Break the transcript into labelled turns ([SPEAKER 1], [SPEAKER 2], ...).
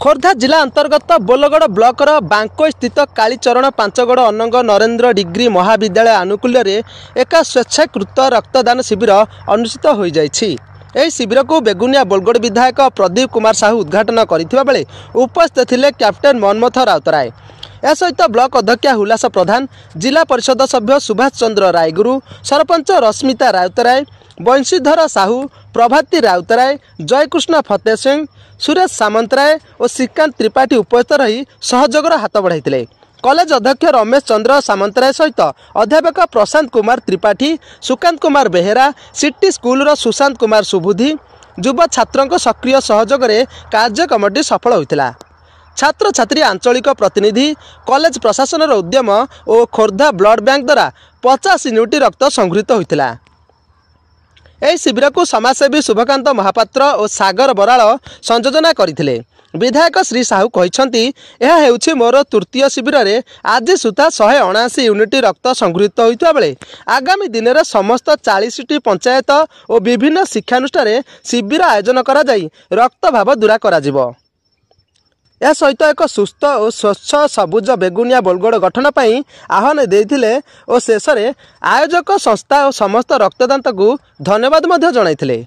[SPEAKER 1] खोर्धा जिला अंतर्गत बोलगड़ ब्लॉकर बांको स्थित कालीचरण पांचगड़ अनंग नरेंद्र डिग्री महाविद्यालय आनुकूल्य एक स्वेच्छाकृत रक्तदान शिविर अनुष्ठित हो जाइछि। एही शिविर को बेगुनिया बोलगड़ विधायक प्रदीप कुमार साहू उद्घाटन करथिबा बेले उपस्थित थिले कैप्टेन मनमथ राउतराय। या सहित ब्लॉक अध्यक्षा हुलास प्रधान, जिला परिषद सभ्य सुभाष चंद्र रायगुरु, सरपंच रश्मिता राउतराय, बंशीधर साहू, प्रभाती राउतराय, जयकृष्ण फतेह सिंह, सुरेश सामंतराय और श्रीकांत त्रिपाठी उपस्थित रही सहयोगर हाथ बढ़ाई। कॉलेज अध्यक्ष रमेश चंद्र सामंतराय सहित अध्यापक प्रशांत कुमार त्रिपाठी, सुकांत कुमार बेहेरा, सिटी स्कूल सुशांत कुमार सुबुद्धि, युवा छात्रों सक्रिय सहयोग में कार्यक्रमटी सफल होता। छात्र छात्री आंचलिक प्रतिनिधि, कॉलेज प्रशासन उद्यम और खोर्धा ब्लड बैंक द्वारा 50 यूनिट रक्त संगृहीत होता। यह शिविर को समाजसेवी शुभकांत महापात्र और सागर बराल संयोजना करथिले। विधायक श्री साहू कहते यह हेउछि मोर तृतीय शिविर में आज सुधा 179 यूनिट रक्त संगृहीत होता बेले आगामी दिन में समस्त 40टी पंचायत और विभिन्न शिक्षानुष्ठान शिविर आयोजन करा जाई रक्तभाव दूरा करा जिवो। यह सहित एक सुस्थ और स्वच्छ सबुज बेगुनिया बोलगड़ गठन पर आह्वान देइथिले और शेष में आयोजक संस्था और समस्त रक्तदाता को धन्यवाद जणाइथिले।